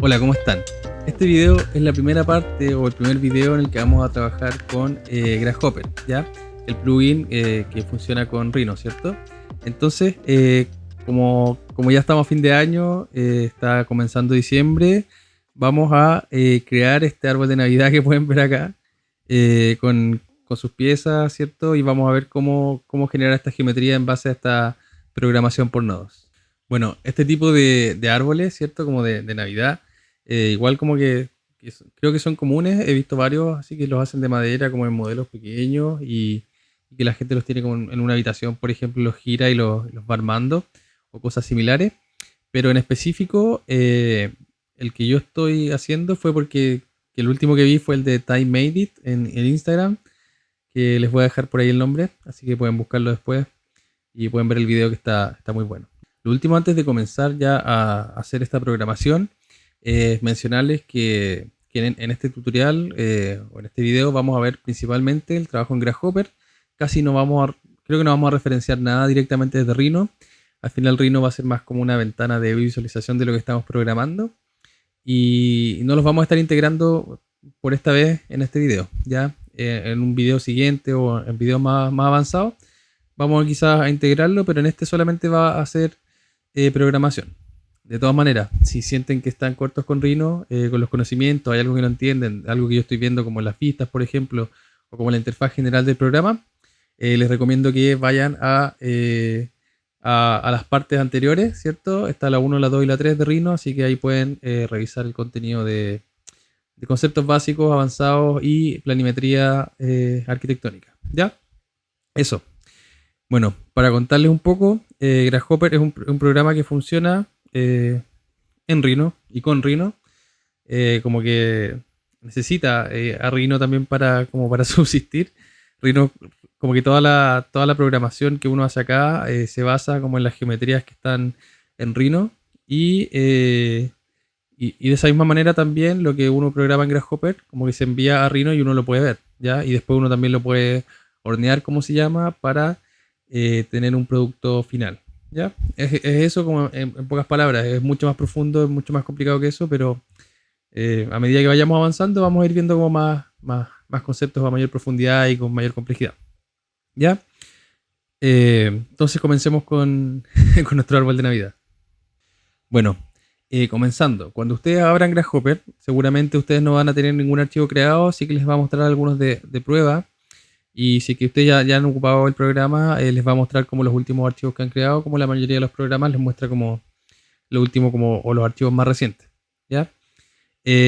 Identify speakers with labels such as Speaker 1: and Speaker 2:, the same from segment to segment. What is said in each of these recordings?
Speaker 1: Hola, ¿cómo están? Este video es la primera parte o el primer video en el que vamos a trabajar con Grasshopper, ¿ya? El plugin que funciona con Rhino, ¿cierto? Entonces, como ya estamos a fin de año, está comenzando diciembre, vamos a crear este árbol de Navidad que pueden ver acá con sus piezas, ¿cierto? Y vamos a ver cómo generar esta geometría en base a esta programación por nodos. Bueno, este tipo de árboles, ¿cierto? Como de Navidad. Igual como que creo que son comunes, he visto varios así que los hacen de madera como en modelos pequeños y que la gente los tiene como en una habitación, por ejemplo, los gira y los va armando o cosas similares. Pero en específico, el que yo estoy haciendo fue porque que el último que vi fue el de Time Made It en Instagram, que les voy a dejar por ahí el nombre, así que pueden buscarlo después y pueden ver el video que está muy bueno. Lo último antes de comenzar ya a hacer esta programación mencionarles que en este tutorial o en este video vamos a ver principalmente el trabajo en Grasshopper. Casi no vamos a, creo que no vamos a referenciar nada directamente desde Rhino. Al final Rhino va a ser más como una ventana de visualización de lo que estamos programando. Y no los vamos a estar integrando por esta vez en este video. Ya en un video siguiente o en videos más avanzados vamos quizás a integrarlo, pero en este solamente va a ser programación. De todas maneras, si sienten que están cortos con Rhino, con los conocimientos, hay algo que no entienden, algo que yo estoy viendo como las vistas, por ejemplo, o como la interfaz general del programa, les recomiendo que vayan a las partes anteriores, ¿cierto? Está la 1, la 2 y la 3 de Rhino, así que ahí pueden revisar el contenido de conceptos básicos, avanzados y planimetría arquitectónica. ¿Ya? Eso. Bueno, para contarles un poco, Grasshopper es un programa que funciona en Rhino y con Rhino. Como que necesita a Rhino también como para subsistir. Rhino, como que toda la programación que uno hace acá se basa como en las geometrías que están en Rhino. Y de esa misma manera también lo que uno programa en Grasshopper, como que se envía a Rhino y uno lo puede ver, ¿ya? Y después uno también lo puede hornear, como se llama, para tener un producto final. ¿Ya? Es eso como en pocas palabras, es mucho más profundo, es mucho más complicado que eso, pero a medida que vayamos avanzando vamos a ir viendo como más conceptos a mayor profundidad y con mayor complejidad. ¿Ya? Entonces comencemos con, con nuestro árbol de Navidad. Bueno, comenzando, cuando ustedes abran Grasshopper, seguramente ustedes no van a tener ningún archivo creado, así que les va a mostrar algunos de prueba. Y si que ustedes ya han ocupado el programa, les va a mostrar como los últimos archivos que han creado, como la mayoría de los programas les muestra como lo último como, o los archivos más recientes. ¿Ya?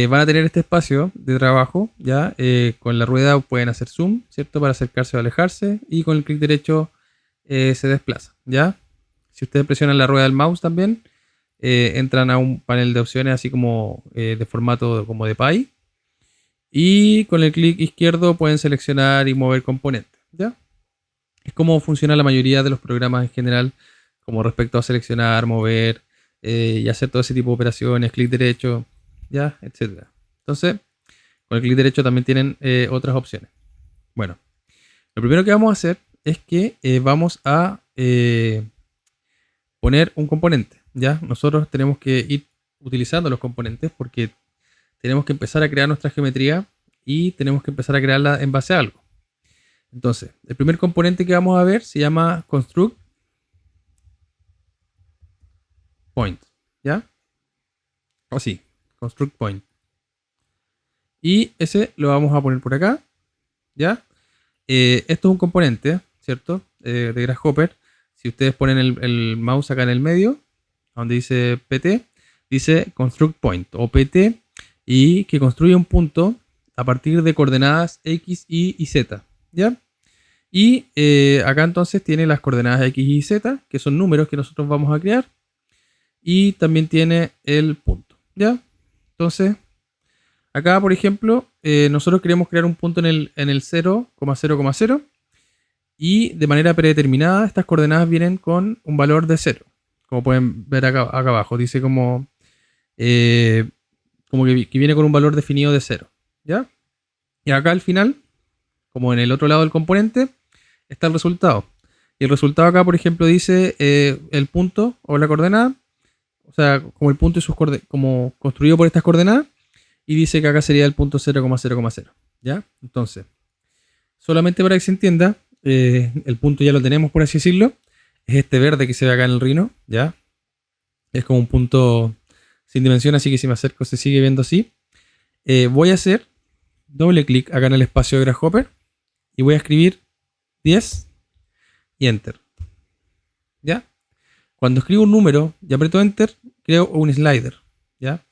Speaker 1: Van a tener este espacio de trabajo, ¿ya? Con la rueda pueden hacer zoom, ¿cierto? Para acercarse o alejarse, y con el clic derecho se desplaza, ¿ya? Si ustedes presionan la rueda del mouse también, entran a un panel de opciones así como de formato como de pie. Y con el clic izquierdo pueden seleccionar y mover componentes, ¿ya? Es como funciona la mayoría de los programas en general, como respecto a seleccionar, mover y hacer todo ese tipo de operaciones, clic derecho, ¿ya? Etcétera. Entonces, con el clic derecho también tienen otras opciones. Bueno, lo primero que vamos a hacer es que vamos a poner un componente, ¿ya? Nosotros tenemos que ir utilizando los componentes porque tenemos que empezar a crear nuestra geometría y tenemos que empezar a crearla en base a algo. Entonces, el primer componente que vamos a ver se llama construct point, ¿ya? O sí, construct point. Y ese lo vamos a poner por acá, ¿ya? Esto es un componente, ¿cierto? De Grasshopper. Si ustedes ponen el mouse acá en el medio, donde dice PT, dice construct point o PT, y que construye un punto a partir de coordenadas X, Y y Z, ¿ya? Y acá entonces tiene las coordenadas X, Y y Z, que son números que nosotros vamos a crear, y también tiene el punto, ¿ya? Entonces, acá por ejemplo, nosotros queremos crear un punto en el 0,0,0 y de manera predeterminada estas coordenadas vienen con un valor de 0. Como pueden ver acá abajo, dice como que viene con un valor definido de 0, ¿ya? Y acá al final, como en el otro lado del componente, está el resultado. Y el resultado acá, por ejemplo, dice el punto o la coordenada o sea, como el punto y sus como construido por estas coordenadas, y dice que acá sería el punto 0,0,0, ¿ya? Entonces, solamente para que se entienda, el punto ya lo tenemos, por así decirlo, es este verde que se ve acá en el Rhino, ¿ya? Es como un punto sin dimensión, así que si me acerco se sigue viendo así. Voy a hacer doble clic acá en el espacio de Grasshopper y voy a escribir 10 y Enter, ¿ya? Cuando escribo un número y aprieto Enter, creo un slider, ¿ya?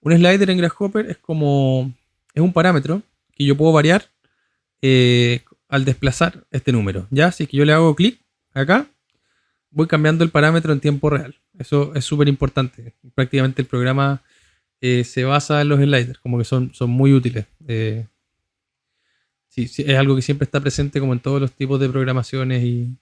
Speaker 1: Un slider en Grasshopper es un parámetro que yo puedo variar al desplazar este número, ¿ya? Si es que yo le hago clic acá, voy cambiando el parámetro en tiempo real. Eso es súper importante. Prácticamente el programa se basa en los sliders, como que son muy útiles. Sí, es algo que siempre está presente como en todos los tipos de programaciones y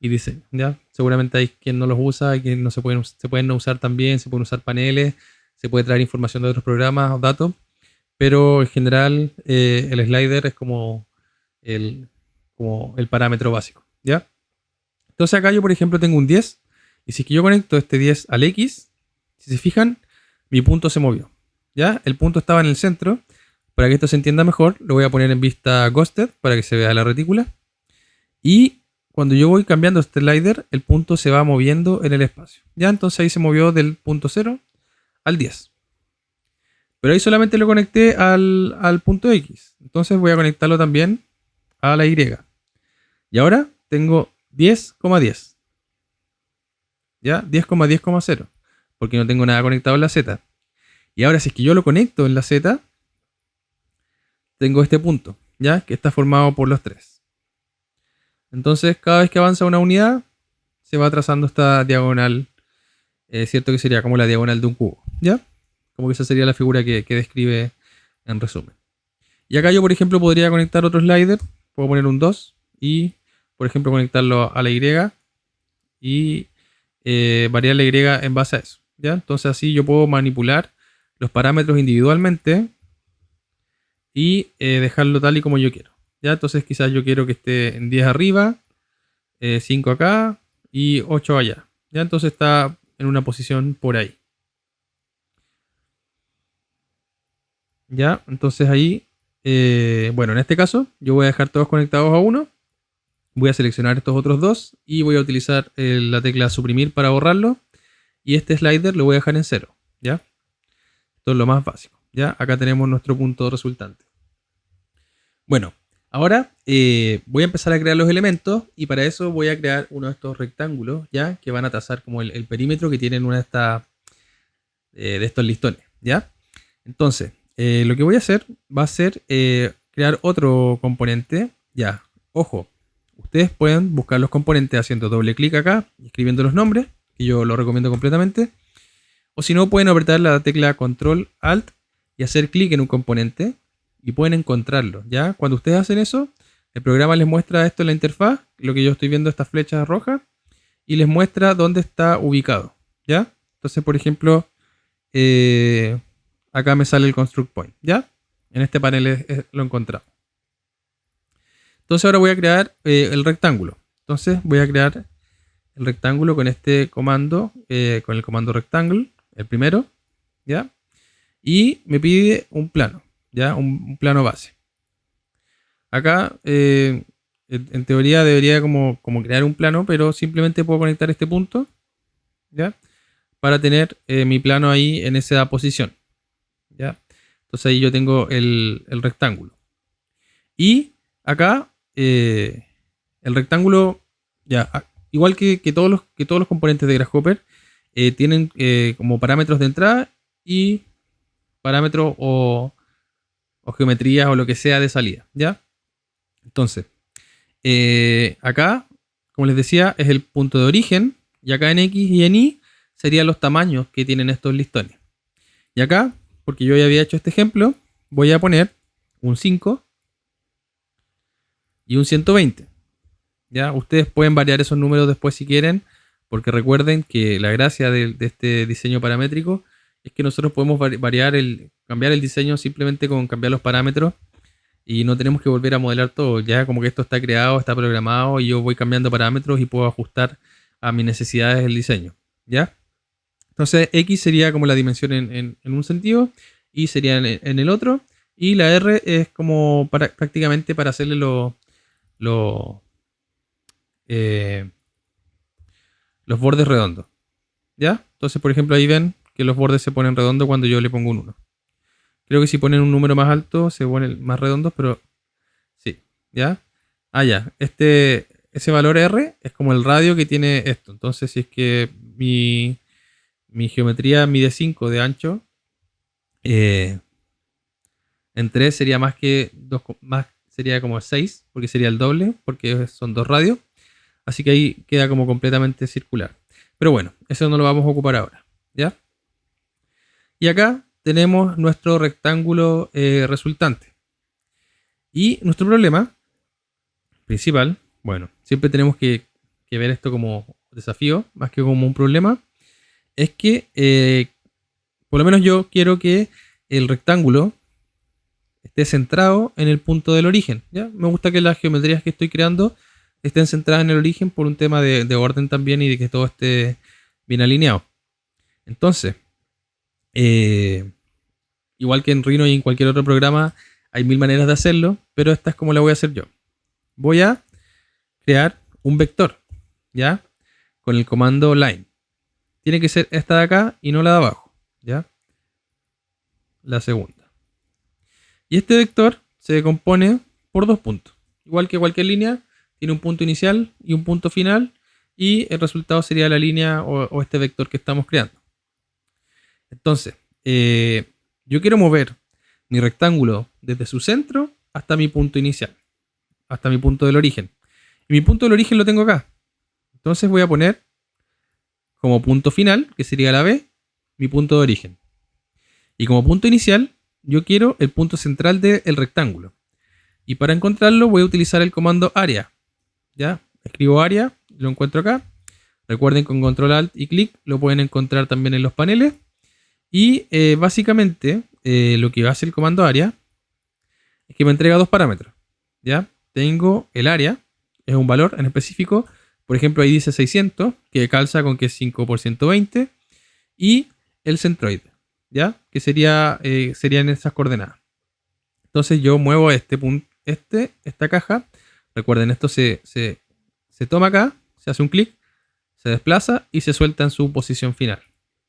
Speaker 1: diseño, ¿ya? Seguramente hay quien no los usa y quien no se pueden no usar también, se pueden usar paneles, se puede traer información de otros programas o datos, pero en general el slider es como el parámetro básico, ¿ya? Entonces acá yo, por ejemplo, tengo un 10, y si es que yo conecto este 10 al X, si se fijan, mi punto se movió, ¿ya? El punto estaba en el centro. Para que esto se entienda mejor, lo voy a poner en vista ghosted para que se vea la retícula. Y cuando yo voy cambiando este slider, el punto se va moviendo en el espacio, ¿ya? Entonces ahí se movió del punto 0 al 10. Pero ahí solamente lo conecté al punto X. Entonces voy a conectarlo también a la Y. Y ahora tengo 10,10. ¿Ya? 10,10,0. Porque no tengo nada conectado en la Z. Y ahora si es que yo lo conecto en la Z, tengo este punto, ¿ya? Que está formado por los 3. Entonces cada vez que avanza una unidad, se va trazando esta diagonal. Cierto que sería como la diagonal de un cubo, ¿ya? Como que esa sería la figura que describe en resumen. Y acá yo, por ejemplo, podría conectar otro slider. Puedo poner un 2 y, por ejemplo, conectarlo a la Y y variar la Y en base a eso, ¿ya? Entonces así yo puedo manipular los parámetros individualmente y dejarlo tal y como yo quiero, ¿ya? Entonces quizás yo quiero que esté en 10 arriba, 5 acá y 8 allá, ¿ya? Entonces está en una posición por ahí, ¿ya? Entonces ahí, bueno, en este caso yo voy a dejar todos conectados a 1. Voy a seleccionar estos otros dos y voy a utilizar la tecla suprimir para borrarlo. Y este slider lo voy a dejar en 0, ¿ya? Esto es lo más básico, ¿ya? Acá tenemos nuestro punto resultante. Bueno, ahora voy a empezar a crear los elementos y para eso voy a crear uno de estos rectángulos, ¿ya? Que van a trazar como el perímetro que tienen una de estos listones, ¿ya? Entonces, lo que voy a hacer va a ser crear otro componente, ¿ya? Ojo, ustedes pueden buscar los componentes haciendo doble clic acá y escribiendo los nombres, que yo lo recomiendo completamente. O si no, pueden apretar la tecla Control Alt y hacer clic en un componente y pueden encontrarlo, ¿ya? Cuando ustedes hacen eso, el programa les muestra esto en la interfaz, lo que yo estoy viendo, estas flechas rojas, y les muestra dónde está ubicado, ¿ya? Entonces, por ejemplo, acá me sale el Construct Point, ¿ya? En este panel lo he encontrado. Entonces ahora voy a crear el rectángulo. Entonces voy a crear el rectángulo con este comando, con el comando rectangle, el primero, ¿ya? Y me pide un plano, ¿ya? Un plano base. Acá, en teoría debería como crear un plano, pero simplemente puedo conectar este punto, ¿ya? Para tener mi plano ahí en esa posición, ¿ya? Entonces ahí yo tengo el rectángulo. Y acá el rectángulo, ya, igual que todos los componentes de Grasshopper, tienen como parámetros de entrada y parámetros o geometrías o lo que sea de salida, ¿ya? Entonces, acá, como les decía, es el punto de origen, y acá en X y en Y serían los tamaños que tienen estos listones. Y acá, porque yo ya había hecho este ejemplo, voy a poner un 5 y un 120. ¿Ya? Ustedes pueden variar esos números después si quieren, porque recuerden que la gracia de este diseño paramétrico es que nosotros podemos cambiar el diseño simplemente con cambiar los parámetros y no tenemos que volver a modelar todo. Ya como que esto está creado, está programado y yo voy cambiando parámetros y puedo ajustar a mis necesidades el diseño, ¿ya? Entonces X sería como la dimensión en un sentido, Y sería en el otro, y la R es como prácticamente para hacerle lo- eh, los bordes redondos. ¿Ya? Entonces, por ejemplo, ahí ven que los bordes se ponen redondos cuando yo le pongo un 1. Creo que si ponen un número más alto se ponen más redondos, pero sí. ¿Ya? Ah, ya. Ese valor R es como el radio que tiene esto. Entonces, si es que mi geometría mide 5 de ancho, eh, en 3 sería más que 2, más sería como 6, porque sería el doble, porque son 2 radios. Así que ahí queda como completamente circular. Pero bueno, eso no lo vamos a ocupar ahora. ¿Ya? Y acá tenemos nuestro rectángulo resultante. Y nuestro problema principal, bueno, siempre tenemos que ver esto como desafío, más que como un problema, es que por lo menos yo quiero que el rectángulo esté centrado en el punto del origen. ¿Ya? Me gusta que las geometrías que estoy creando estén centradas en el origen por un tema de orden también y de que todo esté bien alineado. Entonces, igual que en Rhino y en cualquier otro programa, hay mil maneras de hacerlo, pero esta es como la voy a hacer yo. Voy a crear un vector, ¿ya? Con el comando line. Tiene que ser esta de acá y no la de abajo, ¿ya? La segunda. Y este vector se compone por 2 puntos. Igual que cualquier línea, tiene un punto inicial y un punto final, y el resultado sería la línea o este vector que estamos creando. Entonces, yo quiero mover mi rectángulo desde su centro hasta mi punto inicial, hasta mi punto del origen. Y mi punto del origen lo tengo acá. Entonces voy a poner como punto final, que sería la B, mi punto de origen. Y como punto inicial, yo quiero el punto central del rectángulo. Y para encontrarlo voy a utilizar el comando area. ¿Ya? Escribo area, lo encuentro acá. Recuerden, con control alt y clic lo pueden encontrar también en los paneles. Y básicamente lo que hace el comando area es que me entrega 2 parámetros. ¿Ya? Tengo el área, es un valor en específico. Por ejemplo, ahí dice 600, que calza con que es 5 por 120. Y el centroide, ¿ya? Que serían esas coordenadas. Entonces yo muevo esta caja. Recuerden, esto se toma acá, se hace un clic, se desplaza y se suelta en su posición final.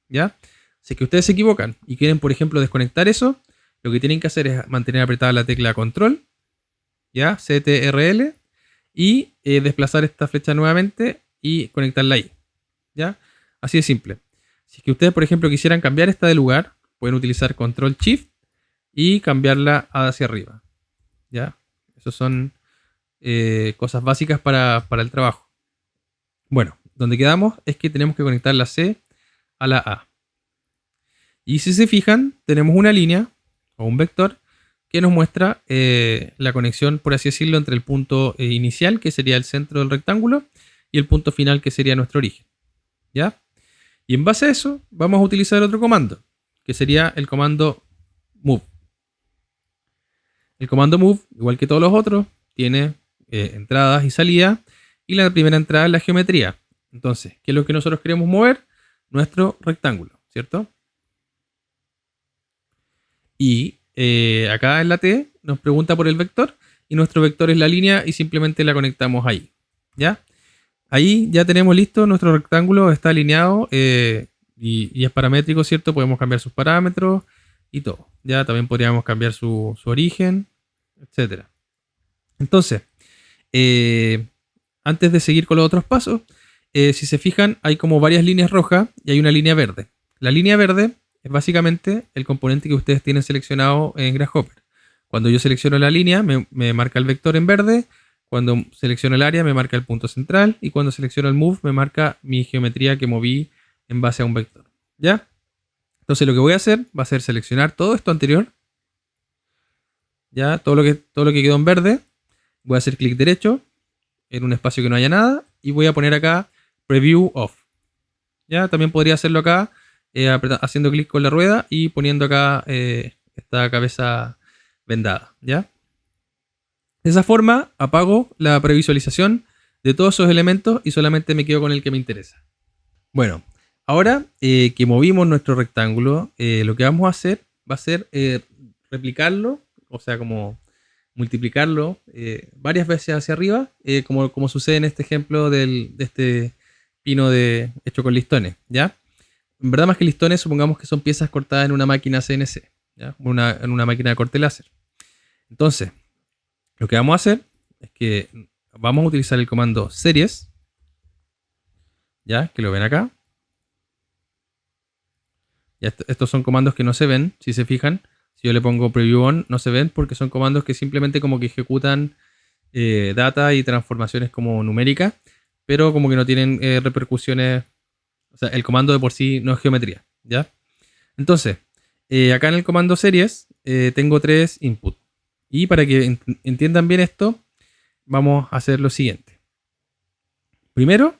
Speaker 1: ¿Ya? Si es que ustedes se equivocan y quieren, por ejemplo, desconectar eso, lo que tienen que hacer es mantener apretada la tecla control, ¿ya? CTRL, y desplazar esta flecha nuevamente y conectarla ahí. ¿Ya? Así de simple. Si es que ustedes, por ejemplo, quisieran cambiar esta de lugar, pueden utilizar control shift y cambiarla hacia arriba. ¿Ya? Esas son cosas básicas para el trabajo. Bueno, donde quedamos es que tenemos que conectar la C a la A. Y si se fijan, tenemos una línea o un vector que nos muestra la conexión, por así decirlo, entre el punto inicial, que sería el centro del rectángulo, y el punto final, que sería nuestro origen. ¿Ya? Y en base a eso, vamos a utilizar otro comando, que sería el comando move. El comando move, igual que todos los otros, tiene entradas y salidas, y la primera entrada es la geometría. Entonces, ¿qué es lo que nosotros queremos mover? Nuestro rectángulo, ¿cierto? Y acá en la T nos pregunta por el vector, y nuestro vector es la línea, y simplemente la conectamos ahí. ¿Ya? Ahí ya tenemos listo, nuestro rectángulo está alineado y es paramétrico, ¿cierto? Podemos cambiar sus parámetros y todo. Ya también podríamos cambiar su origen, etc. Entonces, antes de seguir con los otros pasos, si se fijan, hay como varias líneas rojas y hay una línea verde. La línea verde es básicamente el componente que ustedes tienen seleccionado en Grasshopper. Cuando yo selecciono la línea, me marca el vector en verde. Cuando selecciono el área, me marca el punto central. Y cuando selecciono el move, me marca mi geometría que moví en base a un vector. ¿Ya? Entonces lo que voy a hacer va a ser seleccionar todo esto anterior. Ya, todo lo que quedó en verde. Voy a hacer clic derecho en un espacio que no haya nada. Y voy a poner acá Preview Off. ¿Ya? También podría hacerlo acá haciendo clic con la rueda y poniendo acá esta cabeza vendada. ¿Ya? De esa forma apago la previsualización de todos esos elementos y solamente me quedo con el que me interesa. Bueno, Ahora que movimos nuestro rectángulo, lo que vamos a hacer va a ser replicarlo, o sea, como multiplicarlo varias veces hacia arriba, como sucede en este ejemplo de este pino hecho con listones, ¿ya? En verdad, más que listones, supongamos que son piezas cortadas en una máquina CNC, ¿ya? En una máquina de corte láser. Entonces, lo que vamos a hacer es que vamos a utilizar el comando series, ¿ya? Que lo ven acá. Ya estos son comandos que no se ven, si se fijan. Si yo le pongo preview on, no se ven porque son comandos que simplemente como que ejecutan data y transformaciones como numéricas, pero como que no tienen repercusiones. O sea, el comando de por sí no es geometría, ¿ya? Entonces, acá en el comando series tengo 3 inputs. Y para que entiendan bien esto, vamos a hacer lo siguiente. Primero,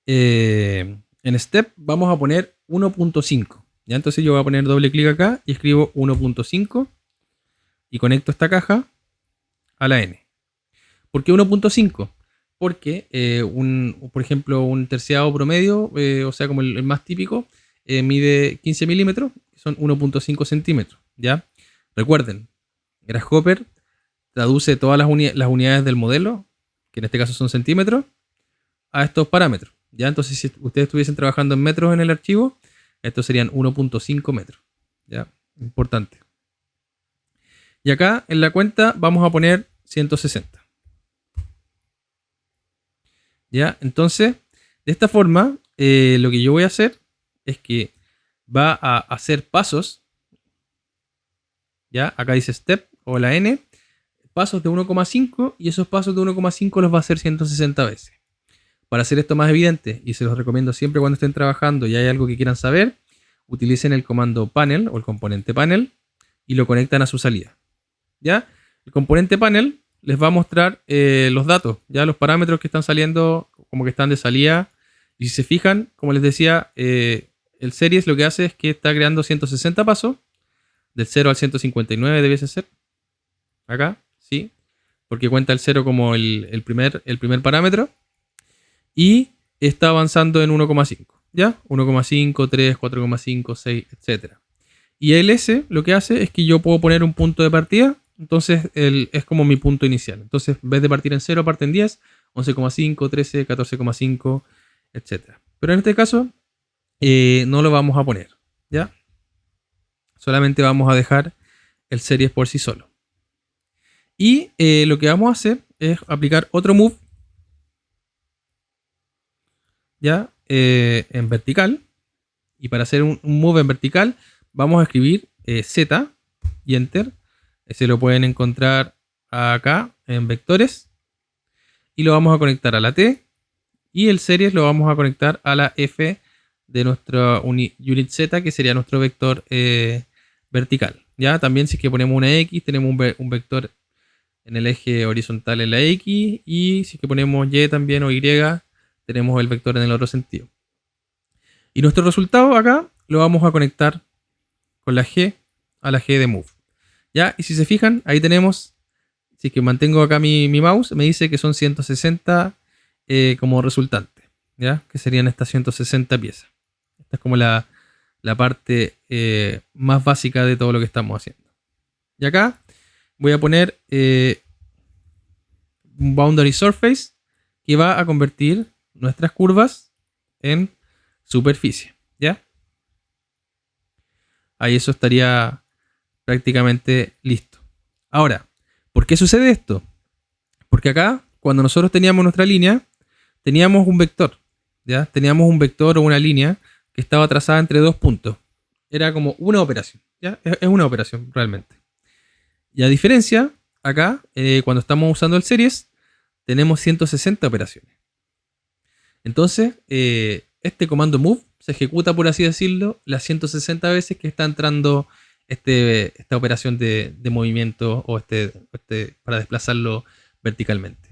Speaker 1: en step vamos a poner 1.5. ¿Ya? Entonces yo voy a poner doble clic acá y escribo 1.5 y conecto esta caja a la N. ¿Por qué 1.5? Porque, por ejemplo, un terciado promedio, o sea, como el más típico, mide 15 milímetros, son 1.5 centímetros. ¿Ya? Recuerden, Grasshopper traduce todas las unidades del modelo, que en este caso son centímetros, a estos parámetros. ¿Ya? Entonces, si ustedes estuviesen trabajando en metros en el archivo, estos serían 1.5 metros. ¿Ya? Importante. Y acá en la cuenta vamos a poner 160. ¿Ya? Entonces, de esta forma, lo que yo voy a hacer es que va a hacer pasos. ¿Ya? Acá dice step o la N. Pasos de 1,5 y esos pasos de 1,5 los va a hacer 160 veces. Para hacer esto más evidente, y se los recomiendo siempre cuando estén trabajando y hay algo que quieran saber, utilicen el comando panel o el componente panel y lo conectan a su salida. ¿Ya? El componente panel les va a mostrar los datos, ya los parámetros que están saliendo como que están de salida. Y si se fijan, como les decía, el series lo que hace es que está creando 160 pasos, del 0 al 159 debiese ser. Acá, sí, porque cuenta el 0 como el primer parámetro. Y está avanzando en 1,5. ¿Ya? 1,5, 3, 4,5, 6, etc. Y el S lo que hace es que yo puedo poner un punto de partida. Entonces es como mi punto inicial. Entonces en vez de partir en 0, parte en 10, 11,5, 13, 14,5, etc. Pero en este caso no lo vamos a poner. ¿Ya? Solamente vamos a dejar el series por sí solo. Y lo que vamos a hacer es aplicar otro move. ¿Ya? En vertical. Y para hacer un move en vertical, vamos a escribir Z y Enter. Se lo pueden encontrar acá en vectores. Y lo vamos a conectar a la T. Y el series lo vamos a conectar a la F de nuestro unit Z, que sería nuestro vector vertical. ¿Ya? También si es que ponemos una X, tenemos un vector en el eje horizontal en la X. Y si es que ponemos Y también o Y, tenemos el vector en el otro sentido. Y nuestro resultado acá lo vamos a conectar con la G a la G de move. ¿Ya? Y si se fijan, ahí tenemos, si es que mantengo acá mi mouse, me dice que son 160 como resultante. ¿Ya? Que serían estas 160 piezas. Esta es como la parte más básica de todo lo que estamos haciendo. Y acá voy a poner un boundary surface que va a convertir nuestras curvas en superficie, ¿ya? Ahí eso estaría prácticamente listo. Ahora, ¿por qué sucede esto? Porque acá, cuando nosotros teníamos nuestra línea, teníamos un vector, ¿ya? Teníamos un vector o una línea que estaba trazada entre dos puntos. Era como una operación, ¿ya? Es una operación realmente. Y a diferencia, acá, cuando estamos usando el series, tenemos 160 operaciones. Entonces, este comando move se ejecuta, por así decirlo, las 160 veces que está entrando esta operación de movimiento o para desplazarlo verticalmente.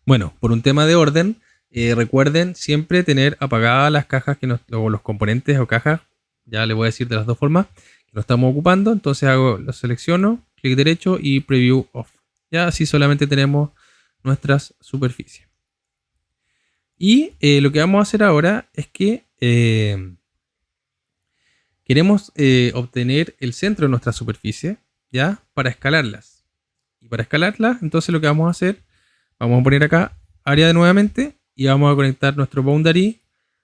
Speaker 1: Bueno, por un tema de orden, recuerden siempre tener apagadas las cajas o los componentes o cajas, ya les voy a decir de las dos formas, que no estamos ocupando. Entonces lo selecciono, clic derecho y preview off. Ya así solamente tenemos nuestras superficies. Y lo que vamos a hacer ahora es que queremos obtener el centro de nuestra superficie, ¿ya? Para escalarlas. Y para escalarlas, entonces lo que vamos a hacer, vamos a poner acá área de nuevamente y vamos a conectar nuestro boundary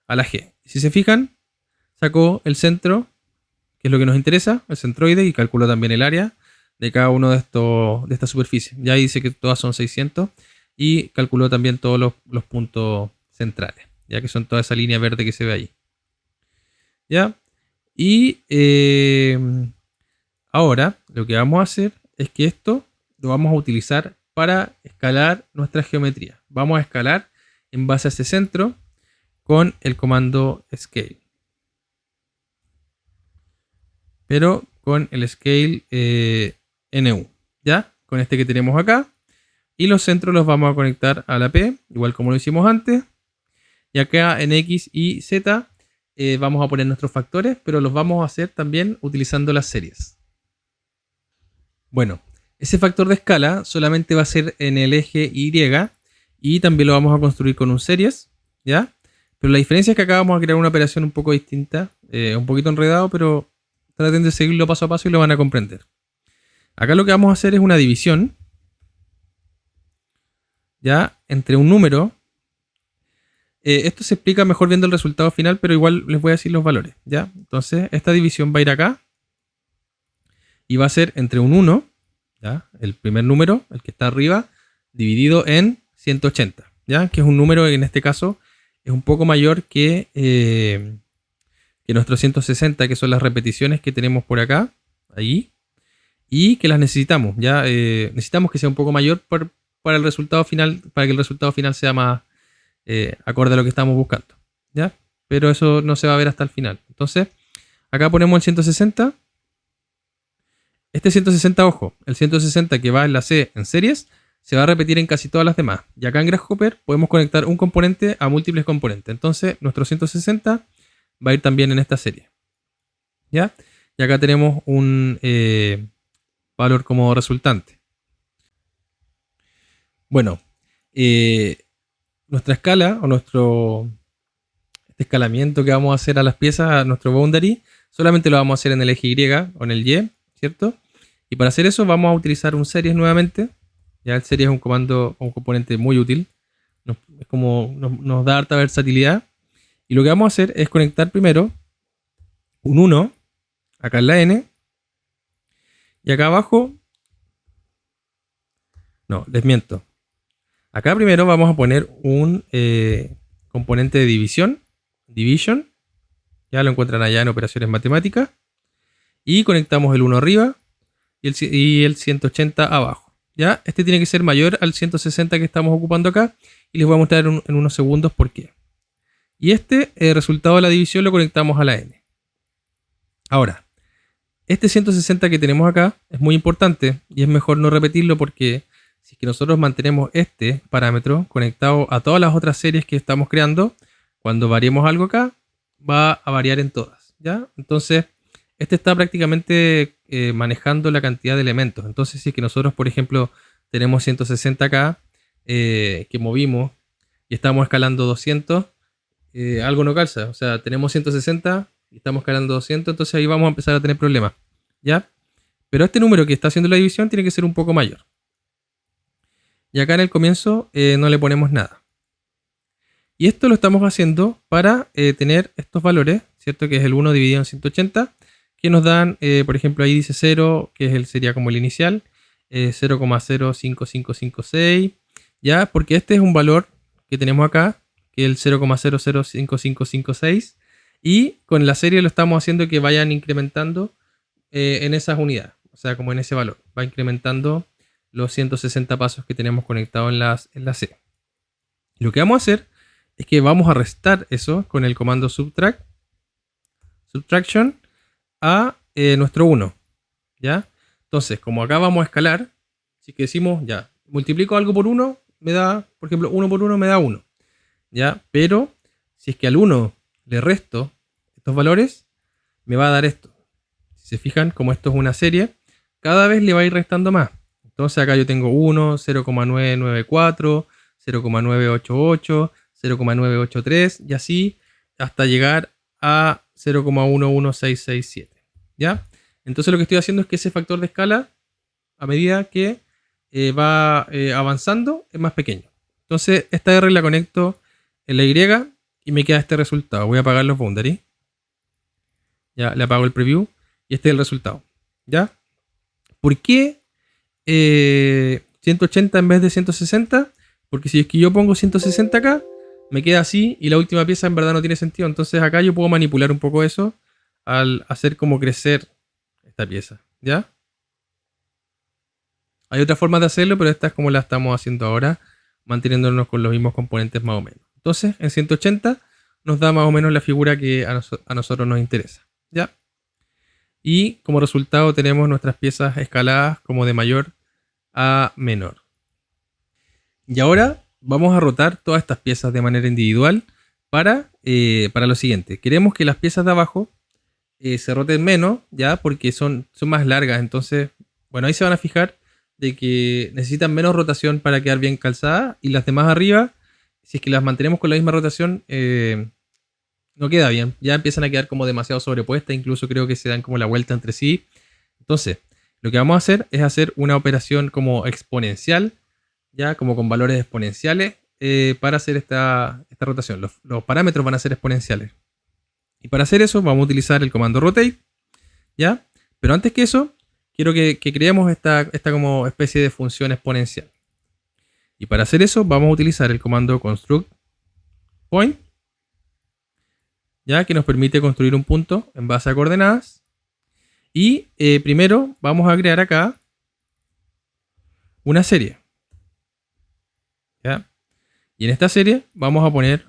Speaker 1: a la G. Si se fijan, sacó el centro, que es lo que nos interesa, el centroide, y calculó también el área de cada uno de esta superficie. Ya dice que todas son 600 y calculó también todos los puntos centrales, ya que son toda esa línea verde que se ve ahí. ¿Ya? Y ahora lo que vamos a hacer es que esto lo vamos a utilizar para escalar nuestra geometría. Vamos a escalar en base a ese centro con el comando scale. Pero con el scale NU, ¿ya? Con este que tenemos acá. Y los centros los vamos a conectar a la P, igual como lo hicimos antes. Y acá en X y Z vamos a poner nuestros factores, pero los vamos a hacer también utilizando las series. Bueno, ese factor de escala solamente va a ser en el eje Y y también lo vamos a construir con un series, ¿ya? Pero la diferencia es que acá vamos a crear una operación un poco distinta, un poquito enredado, pero traten de seguirlo paso a paso y lo van a comprender. Acá lo que vamos a hacer es una división, ¿ya? Entre un número. Esto se explica mejor viendo el resultado final, pero igual les voy a decir los valores, ¿ya? Entonces, esta división va a ir acá y va a ser entre un 1, ¿ya? El primer número, el que está arriba, dividido en 180, ¿ya? Que es un número que en este caso es un poco mayor que nuestro 160, que son las repeticiones que tenemos por acá, ahí, y que las necesitamos, ¿ya? Necesitamos que sea un poco mayor para el resultado final, para que el resultado final sea más acorde a lo que estamos buscando, ¿ya? Pero eso no se va a ver hasta el final. Entonces, acá ponemos el 160. Este 160, ojo, el 160 que va en la C en series, se va a repetir en casi todas las demás. Y acá en Grasshopper podemos conectar un componente a múltiples componentes. Entonces, nuestro 160 va a ir también en esta serie, ¿ya? Y acá tenemos un valor como resultante. Bueno, nuestra escala o este escalamiento que vamos a hacer a las piezas, a nuestro boundary, solamente lo vamos a hacer en el eje Y o en el Y, ¿cierto? Y para hacer eso vamos a utilizar un series nuevamente. Ya el series es un comando o un componente muy útil. Nos da harta versatilidad. Y lo que vamos a hacer es conectar primero un 1, acá en la N, y acá abajo, no, les miento. Acá primero vamos a poner un componente de división, division, ya lo encuentran allá en operaciones matemáticas, y conectamos el 1 arriba y el 180 abajo. Ya, este tiene que ser mayor al 160 que estamos ocupando acá, y les voy a mostrar en unos segundos por qué. Y este resultado de la división lo conectamos a la N. Ahora, este 160 que tenemos acá es muy importante y es mejor no repetirlo porque si es que nosotros mantenemos este parámetro conectado a todas las otras series que estamos creando, cuando variemos algo acá, va a variar en todas, ¿ya? Entonces, este está prácticamente manejando la cantidad de elementos. Entonces, si es que nosotros, por ejemplo, tenemos 160 acá, que movimos y estamos escalando 200, algo no calza. O sea, tenemos 160 y estamos escalando 200, entonces ahí vamos a empezar a tener problemas, ¿ya? Pero este número que está haciendo la división tiene que ser un poco mayor. Y acá en el comienzo no le ponemos nada. Y esto lo estamos haciendo para tener estos valores, ¿cierto? Que es el 1 dividido en 180, que nos dan, por ejemplo, ahí dice 0, que sería como el inicial, 0,05556, ¿ya? Porque este es un valor que tenemos acá, que es el 0,005556, y con la serie lo estamos haciendo que vayan incrementando en esas unidades, o sea, como en ese valor, va incrementando los 160 pasos que tenemos conectados en la C. Lo que vamos a hacer es que vamos a restar eso con el comando subtraction a nuestro 1, ¿ya? Entonces, como acá vamos a escalar, si que decimos, ya, multiplico algo por 1, me da, por ejemplo, 1 por 1 me da 1, ¿ya? Pero, si es que al 1 le resto estos valores, me va a dar esto. Si se fijan, como esto es una serie, cada vez le va a ir restando más. Entonces acá yo tengo 1, 0,994, 0,988, 0,983 y así hasta llegar a 0,11667. ¿Ya? Entonces lo que estoy haciendo es que ese factor de escala, a medida que va avanzando, es más pequeño. Entonces esta R la conecto en la Y y me queda este resultado. Voy a apagar los boundaries. Ya le apago el preview y este es el resultado. ¿Ya? ¿Por qué 180 en vez de 160? Porque si es que yo pongo 160 acá, me queda así y la última pieza en verdad no tiene sentido. Entonces acá yo puedo manipular un poco eso al hacer como crecer esta pieza. ¿Ya? Hay otras formas de hacerlo, pero esta es como la estamos haciendo ahora, manteniéndonos con los mismos componentes más o menos. Entonces, en 180 nos da más o menos la figura que a nosotros nos interesa. ¿Ya? Y como resultado tenemos nuestras piezas escaladas como de mayor a menor. Y ahora vamos a rotar todas estas piezas de manera individual para lo siguiente. Queremos que las piezas de abajo se roten menos, ¿ya? Porque son más largas. Entonces, bueno, ahí se van a fijar de que necesitan menos rotación para quedar bien calzadas. Y las demás arriba, si es que las mantenemos con la misma rotación, no queda bien. Ya empiezan a quedar como demasiado sobrepuestas. Incluso creo que se dan como la vuelta entre sí. Entonces, lo que vamos a hacer es hacer una operación como exponencial, ya como con valores exponenciales, para hacer esta rotación. Los parámetros van a ser exponenciales. Y para hacer eso vamos a utilizar el comando rotate, ¿ya? Pero antes que eso, quiero que creemos esta como especie de función exponencial. Y para hacer eso vamos a utilizar el comando construct point, ¿ya? Que nos permite construir un punto en base a coordenadas. Y primero vamos a crear acá una serie, ¿ya? Y en esta serie vamos a poner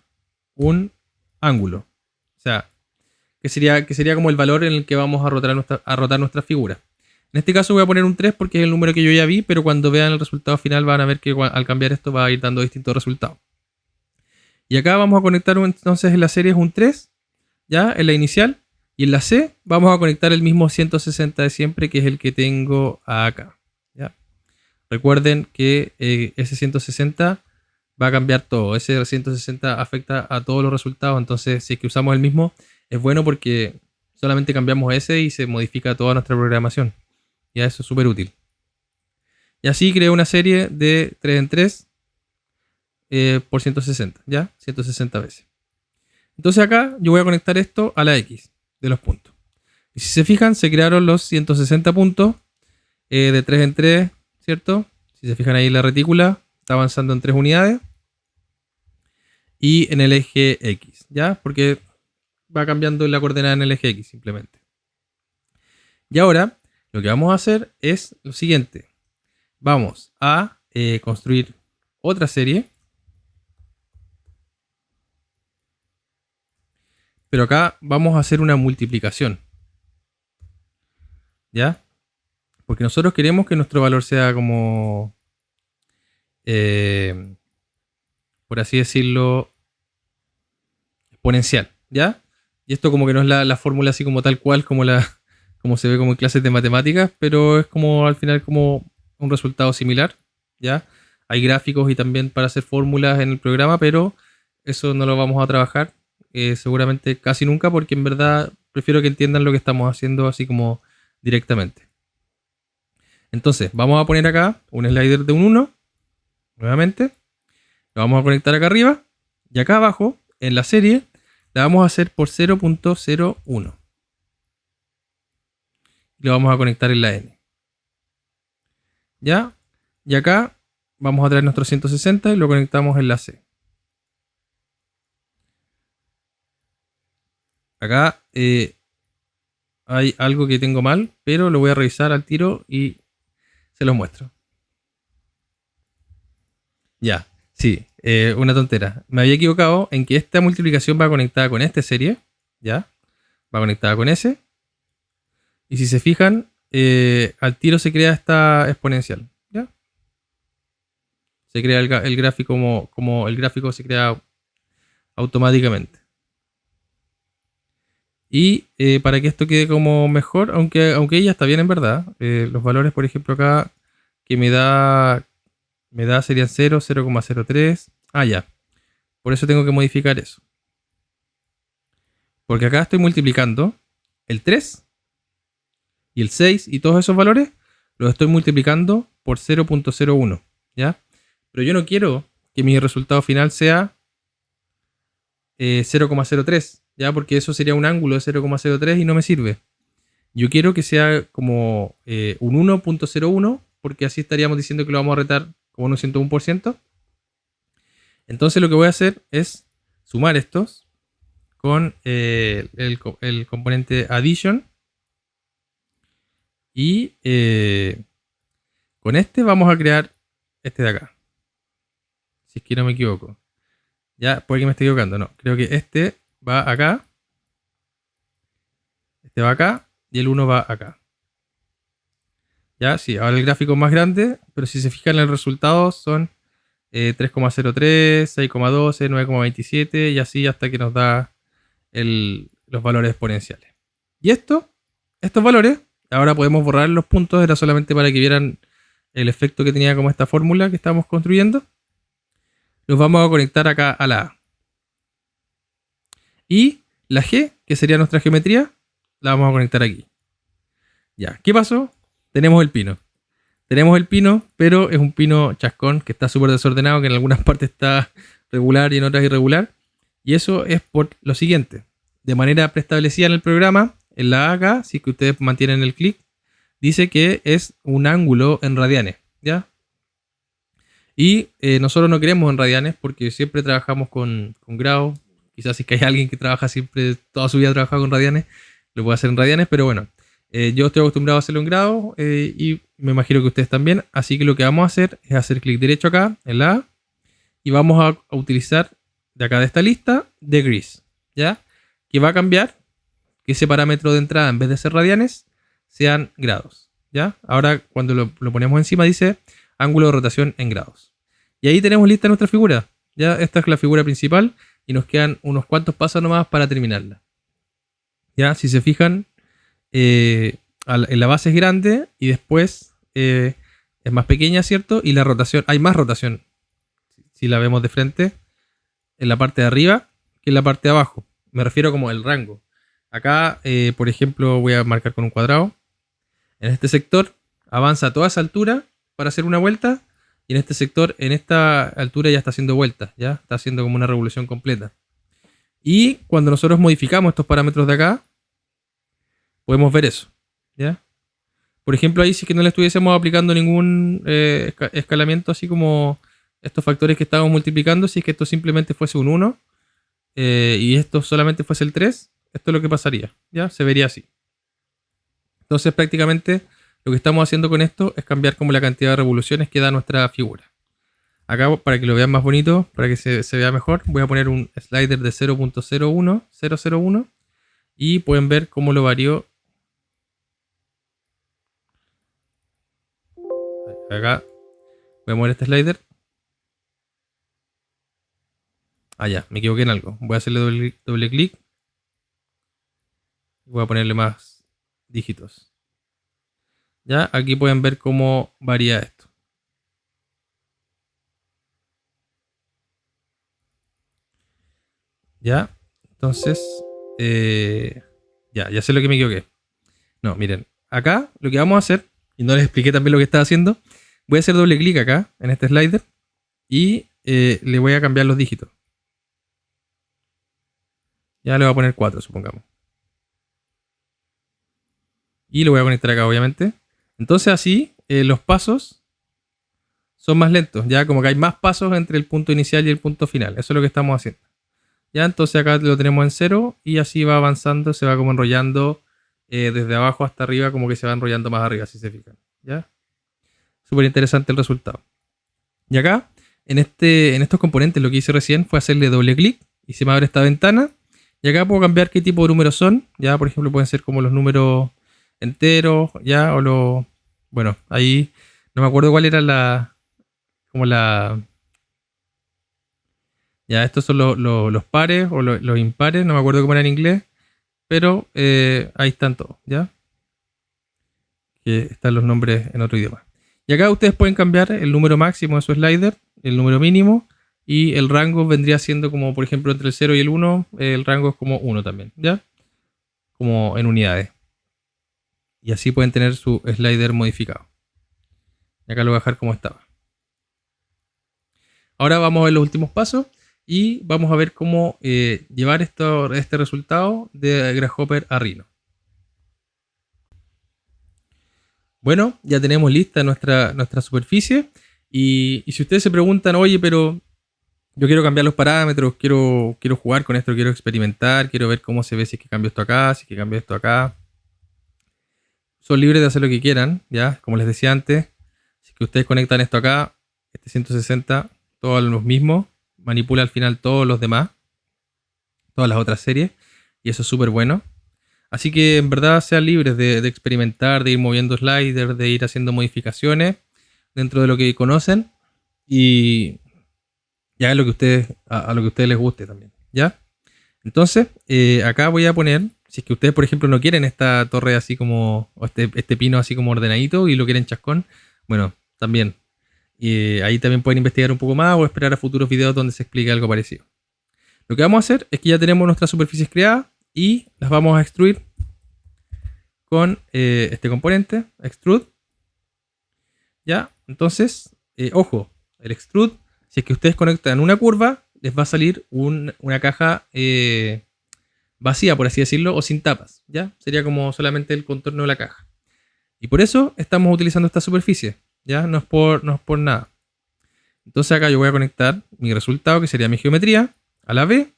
Speaker 1: un ángulo. O sea, que sería como el valor en el que vamos a rotar nuestra figura. En este caso voy a poner un 3 porque es el número que yo ya vi, pero cuando vean el resultado final van a ver que al cambiar esto va a ir dando distintos resultados. Y acá vamos a conectar entonces en la serie es un 3, ya en la inicial. Y en la C vamos a conectar el mismo 160 de siempre, que es el que tengo acá. ¿Ya? Recuerden que ese 160 va a cambiar todo. Ese 160 afecta a todos los resultados. Entonces, si es que usamos el mismo, es bueno porque solamente cambiamos ese y se modifica toda nuestra programación. Ya eso es súper útil. Y así creo una serie de 3 en 3 por 160. ¿Ya? 160 veces. Entonces acá yo voy a conectar esto a la X de los puntos. Y si se fijan, se crearon los 160 puntos de 3 en 3, ¿cierto? Si se fijan ahí la retícula está avanzando en 3 unidades. Y en el eje X, ¿ya? Porque va cambiando la coordenada en el eje X simplemente. Y ahora lo que vamos a hacer es lo siguiente. Vamos a construir otra serie. Pero acá vamos a hacer una multiplicación. ¿Ya? Porque nosotros queremos que nuestro valor sea como, por así decirlo, exponencial. ¿Ya? Y esto como que no es la fórmula así como tal cual, como se ve como en clases de matemáticas, pero es como al final como un resultado similar. ¿Ya? Hay gráficos y también para hacer fórmulas en el programa, pero eso no lo vamos a trabajar seguramente casi nunca, porque en verdad prefiero que entiendan lo que estamos haciendo así como directamente. Entonces, vamos a poner acá un slider de un 1, nuevamente. Lo vamos a conectar acá arriba. Y acá abajo, en la serie, la vamos a hacer por 0.01. Y lo vamos a conectar en la N. ¿Ya? Y acá vamos a traer nuestro 160 y lo conectamos en la C. Acá hay algo que tengo mal, pero lo voy a revisar al tiro y se los muestro. Ya, sí, una tontera. Me había equivocado en que esta multiplicación va conectada con esta serie. ¿Ya? Va conectada con S. Y si se fijan, al tiro se crea esta exponencial. ¿Ya? Se crea el gráfico como el gráfico se crea automáticamente. Y para que esto quede como mejor, aunque ella está bien en verdad, los valores, por ejemplo, acá que me da serían 0, 0,03. Ah, ya. Por eso tengo que modificar eso. Porque acá estoy multiplicando el 3 y el 6 y todos esos valores los estoy multiplicando por 0.01, ¿ya? Pero yo no quiero que mi resultado final sea 0,03, ¿ya? Porque eso sería un ángulo de 0,03 y no me sirve. Yo quiero que sea como un 1.01, porque así estaríamos diciendo que lo vamos a retar como un 101%. Entonces lo que voy a hacer es sumar estos con el componente addition. Y con este vamos a crear este de acá. Si es que no me equivoco. Ya, puede que me esté equivocando. No, creo que este va acá. Este va acá. Y el 1 va acá. Ya, sí, ahora el gráfico es más grande. Pero si se fijan en el resultado son 3,03, 6,12, 9,27 y así hasta que nos da los valores exponenciales. Y estos valores, ahora podemos borrar los puntos. Era solamente para que vieran el efecto que tenía como esta fórmula que estamos construyendo. Los vamos a conectar acá a la A. Y la G, que sería nuestra geometría, la vamos a conectar aquí. Ya, ¿qué pasó? Tenemos el pino. Tenemos el pino, pero es un pino chascón que está súper desordenado, que en algunas partes está regular y en otras irregular. Y eso es por lo siguiente. De manera preestablecida en el programa, en la A acá, si es que ustedes mantienen el clic, dice que es un ángulo en radianes, ¿ya? Y nosotros no queremos en radianes porque siempre trabajamos con grados. Quizás si es que hay alguien que trabaja siempre, toda su vida ha trabajado con radianes, lo puede hacer en radianes, pero bueno, yo estoy acostumbrado a hacerlo en grados y me imagino que ustedes también. Así que lo que vamos a hacer es hacer clic derecho acá en la A y vamos a utilizar de acá de esta lista degrees, ¿ya? Que va a cambiar que ese parámetro de entrada en vez de ser radianes sean grados, ¿ya? Ahora cuando lo ponemos encima dice ángulo de rotación en grados. Y ahí tenemos lista nuestra figura. Ya esta es la figura principal y nos quedan unos cuantos pasos nomás para terminarla. Ya, si se fijan, en la base es grande y después es más pequeña, ¿cierto? Y la rotación, hay más rotación, si la vemos de frente, en la parte de arriba que en la parte de abajo. Me refiero como el rango. Acá, por ejemplo, voy a marcar con un cuadrado. En este sector avanza a toda esa altura para hacer una vuelta. Y en este sector, en esta altura ya está haciendo vueltas. Ya está haciendo como una revolución completa. Y cuando nosotros modificamos estos parámetros de acá, podemos ver eso. ¿Ya? Por ejemplo, ahí si que no le estuviésemos aplicando ningún escalamiento, así como estos factores que estábamos multiplicando, si es que esto simplemente fuese un 1 y esto solamente fuese el 3, esto es lo que pasaría. ¿Ya? Se vería así. Entonces prácticamente lo que estamos haciendo con esto es cambiar como la cantidad de revoluciones que da nuestra figura. Acá, para que lo vean más bonito, para que se vea mejor, voy a poner un slider de 0.01001 y pueden ver cómo lo varió. Acá voy a mover este slider. Ah, ya, me equivoqué en algo. Voy a hacerle doble clic. Voy a ponerle más dígitos. Ya, aquí pueden ver cómo varía esto. Ya, entonces, ya sé lo que me equivoqué. No, miren, acá lo que vamos a hacer, y no les expliqué también lo que estaba haciendo, voy a hacer doble clic acá, en este slider, y le voy a cambiar los dígitos. Ya le voy a poner 4, supongamos. Y lo voy a conectar acá, obviamente. Entonces así, los pasos son más lentos, ya como que hay más pasos entre el punto inicial y el punto final. Eso es lo que estamos haciendo. Ya, entonces acá lo tenemos en 0 y así va avanzando, se va como enrollando desde abajo hasta arriba, como que se va enrollando más arriba, si se fijan. ¿Ya? Súper interesante el resultado. Y acá, en estos componentes, lo que hice recién fue hacerle doble clic y se me abre esta ventana. Y acá puedo cambiar qué tipo de números son. Ya, por ejemplo, pueden ser como los números enteros, ya, o los... Bueno, ahí no me acuerdo cuál era como la... Ya, estos son los pares o los impares, no me acuerdo cómo era en inglés, pero ahí están todos, ¿ya? Que están los nombres en otro idioma. Y acá ustedes pueden cambiar el número máximo de su slider, el número mínimo, Y el rango vendría siendo como, por ejemplo, entre el 0 y el 1, el rango es como 1 también, ¿ya? Como en unidades. Y así pueden tener su slider modificado. Y acá lo voy a dejar como estaba. Ahora vamos a ver los últimos pasos y vamos a ver cómo llevar este resultado de Grasshopper a Rhino. Bueno, ya tenemos lista nuestra superficie. Y si ustedes se preguntan, oye, pero yo quiero cambiar los parámetros, quiero jugar con esto, quiero experimentar, quiero ver cómo se ve si es que cambio esto acá, si es que cambio esto acá. Son libres de hacer lo que quieran, ¿ya? Como les decía antes, si es que ustedes conectan esto acá, este 160, todos los mismos, manipula al final todos los demás, todas las otras series, y eso es súper bueno. Así que en verdad sean libres de experimentar, de ir moviendo sliders, de ir haciendo modificaciones dentro de lo que conocen y hagan lo que a lo que a ustedes les guste también, ¿ya? Entonces, acá voy a poner, si es que ustedes, por ejemplo, no quieren esta torre así como, o este pino así como ordenadito y lo quieren chascón, bueno, también. Ahí también pueden investigar un poco más o esperar a futuros videos donde se explique algo parecido. Lo que vamos a hacer es que ya tenemos nuestras superficies creadas y las vamos a extruir con este componente, extrude. ¿Ya? Entonces, ojo, el extrude, si es que ustedes conectan una curva, les va a salir una caja vacía, por así decirlo, o sin tapas, ¿ya? Sería como solamente el contorno de la caja. Y por eso estamos utilizando esta superficie, ¿ya? No es por nada. Entonces acá yo voy a conectar mi resultado, que sería mi geometría, a la B.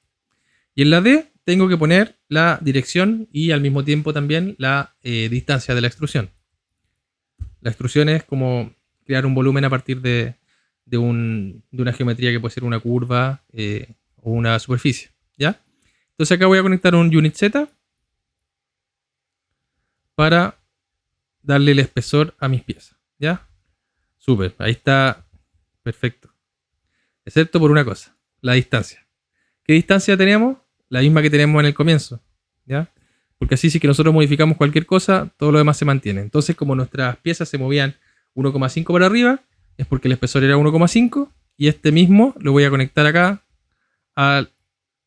Speaker 1: Y en la D tengo que poner la dirección y al mismo tiempo también la distancia de la extrusión. La extrusión es como crear un volumen a partir de una geometría que puede ser una curva o una superficie, ¿ya? Entonces acá voy a conectar un unit Z para darle el espesor a mis piezas, ¿ya? Súper, ahí está perfecto. Excepto por una cosa, la distancia. ¿Qué distancia tenemos? La misma que tenemos en el comienzo, ¿ya? Porque así si que nosotros modificamos cualquier cosa, todo lo demás se mantiene. Entonces, como nuestras piezas se movían 1,5 para arriba, es porque el espesor era 1,5 y este mismo lo voy a conectar acá a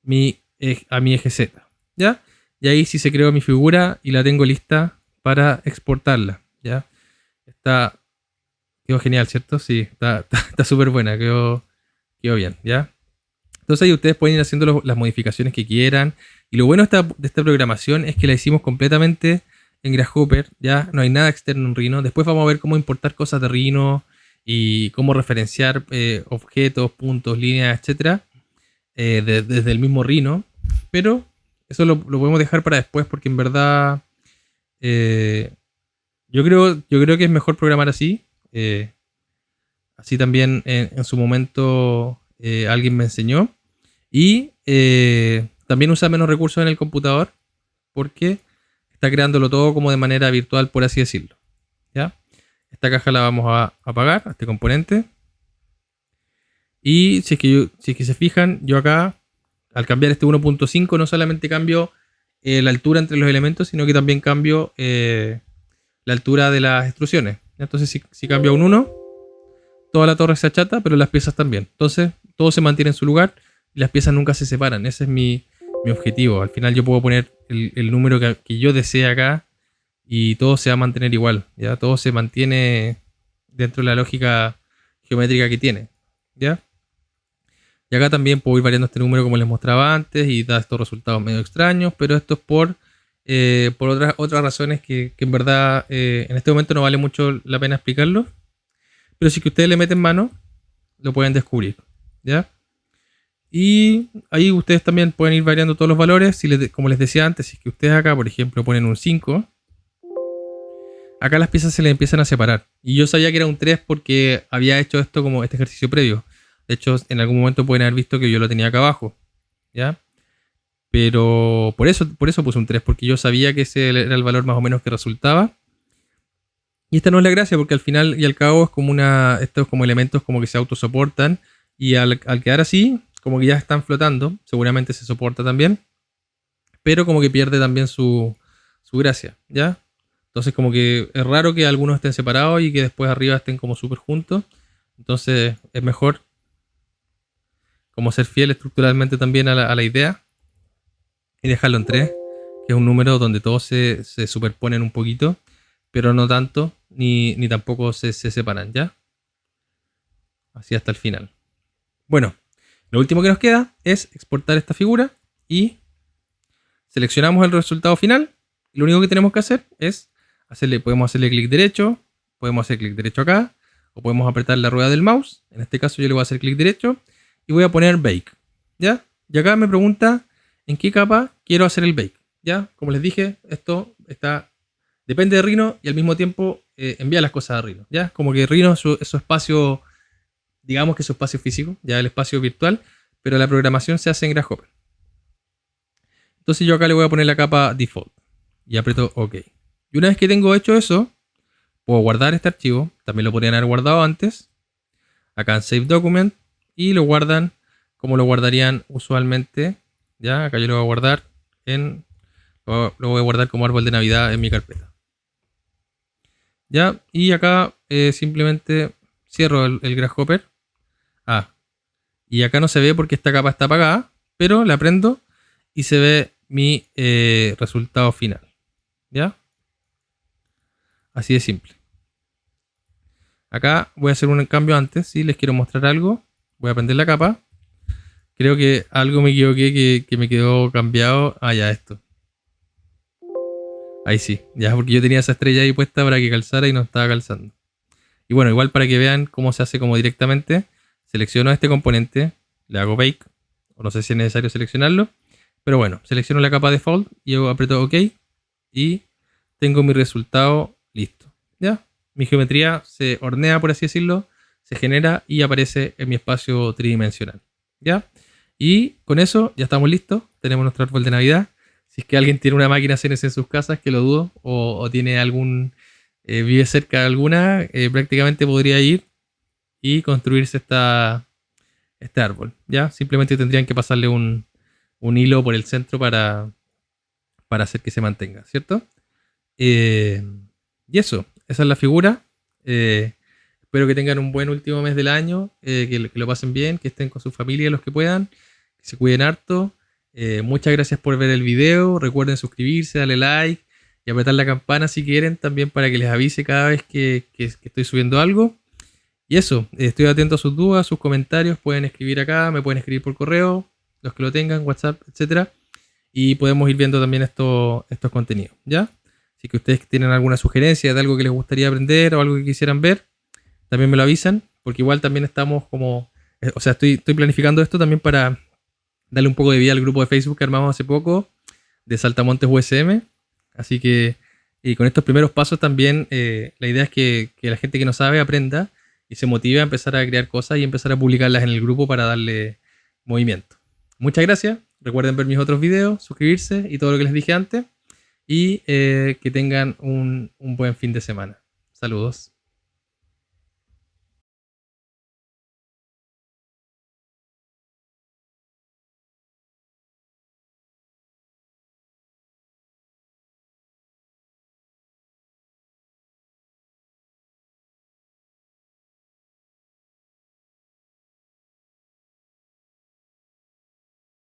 Speaker 1: mi eje Z, ¿ya? Y ahí sí se creó mi figura y la tengo lista para exportarla, ¿ya? Quedó genial, ¿cierto? Sí, está súper buena, quedó bien, ¿ya? Entonces ahí ustedes pueden ir haciendo las modificaciones que quieran. Y lo bueno de esta programación es que la hicimos completamente en Grasshopper, ¿ya? No hay nada externo en Rhino. Después vamos a ver cómo importar cosas de Rhino y cómo referenciar objetos, puntos, líneas, etcétera, desde el mismo Rhino. Pero eso lo podemos dejar para después porque en verdad yo creo que es mejor programar así. Así también en su momento alguien me enseñó. Y también usa menos recursos en el computador porque está creándolo todo como de manera virtual, por así decirlo, ¿ya? Esta caja la vamos a apagar, a este componente. Y si es que se fijan, yo acá, al cambiar este 1.5, no solamente cambio la altura entre los elementos, sino que también cambio la altura de las extrusiones. Entonces, si cambio a un 1, toda la torre se achata, pero las piezas también. Entonces, todo se mantiene en su lugar y las piezas nunca se separan. Ese es mi objetivo. Al final yo puedo poner el número que yo desee acá y todo se va a mantener igual, ¿ya? Todo se mantiene dentro de la lógica geométrica que tiene, ¿ya? Y acá también puedo ir variando este número como les mostraba antes y da estos resultados medio extraños, pero esto es por otras razones que en verdad en este momento no vale mucho la pena explicarlo. Pero si que ustedes le meten mano, lo pueden descubrir, ¿ya? Y ahí ustedes también pueden ir variando todos los valores. Como les decía antes, si es que ustedes acá, por ejemplo, ponen un 5, acá las piezas se les empiezan a separar. Y yo sabía que era un 3 porque había hecho esto como este ejercicio previo. De hecho, en algún momento pueden haber visto que yo lo tenía acá abajo, ¿ya? Pero por eso puse un 3, porque yo sabía que ese era el valor más o menos que resultaba. Y esta no es la gracia, porque al final y al cabo es como estos como elementos como que se autosoportan. Y al quedar así, como que ya están flotando, seguramente se soporta también, pero como que pierde también su gracia, ¿ya? Entonces como que es raro que algunos estén separados y que después arriba estén como súper juntos. Entonces es mejor como ser fiel estructuralmente también a la idea y dejarlo en 3, que es un número donde todos se superponen un poquito, pero no tanto, ni tampoco se separan, ¿ya? Así hasta el final. Bueno, lo último que nos queda es exportar esta figura y seleccionamos el resultado final. Y lo único que tenemos que hacer es podemos hacerle clic derecho, podemos hacer clic derecho acá, o podemos apretar la rueda del mouse. En este caso yo le voy a hacer clic derecho y voy a poner bake, ¿ya? Y acá me pregunta en qué capa quiero hacer el bake, ¿ya? Como les dije, esto depende de Rhino y al mismo tiempo envía las cosas a Rhino, ¿ya? Como que Rhino es su espacio, digamos que es su espacio físico, ya el espacio virtual, pero la programación se hace en Grasshopper. Entonces yo acá le voy a poner la capa default y aprieto OK. Y una vez que tengo hecho eso, puedo guardar este archivo. También lo podrían haber guardado antes. Acá en Save Document. Y lo guardan como lo guardarían usualmente. Ya, acá yo lo voy a guardar lo voy a guardar como árbol de Navidad en mi carpeta. Ya, y acá simplemente cierro el Grasshopper. Y acá no se ve porque esta capa está apagada, pero la prendo y se ve mi resultado final. ¿Ya? Así de simple. Acá voy a hacer un cambio antes, si les quiero mostrar algo. Voy a prender la capa. Creo que algo me equivoqué que me quedó cambiado. Ya esto. Ahí sí, ya porque yo tenía esa estrella ahí puesta para que calzara y no estaba calzando. Y bueno, igual para que vean cómo se hace como directamente, selecciono este componente, le hago bake, o no sé si es necesario seleccionarlo, pero bueno, selecciono la capa default y yo aprieto OK y tengo mi resultado listo. ¿Ya? Mi geometría se hornea, por así decirlo, se genera y aparece en mi espacio tridimensional. ¿Ya? Y con eso ya estamos listos, tenemos nuestro árbol de Navidad. Si es que alguien tiene una máquina CNC en sus casas, que lo dudo, o tiene vive cerca de alguna, prácticamente podría ir y construirse este árbol. ¿Ya? Simplemente tendrían que pasarle un hilo por el centro para hacer que se mantenga, ¿cierto? Y eso, esa es la figura. Espero que tengan un buen último mes del año, que lo pasen bien, que estén con su familia los que puedan, que se cuiden harto. Muchas gracias por ver el video. Recuerden suscribirse, darle like y apretar la campana si quieren también para que les avise cada vez que estoy subiendo algo. Y eso, estoy atento a sus dudas, sus comentarios. Pueden escribir acá, me pueden escribir por correo, los que lo tengan, WhatsApp, etc. Y podemos ir viendo también estos contenidos, ¿ya? Si que ustedes tienen alguna sugerencia de algo que les gustaría aprender o algo que quisieran ver, también me lo avisan, porque igual también estamos estoy planificando esto también para darle un poco de vida al grupo de Facebook que armamos hace poco de Saltamontes USM. Así que, y con estos primeros pasos también, la idea es que la gente que no sabe aprenda y se motive a empezar a crear cosas y empezar a publicarlas en el grupo para darle movimiento. Muchas gracias. Recuerden ver mis otros videos, suscribirse y todo lo que les dije antes. Y que tengan un buen fin de semana. Saludos.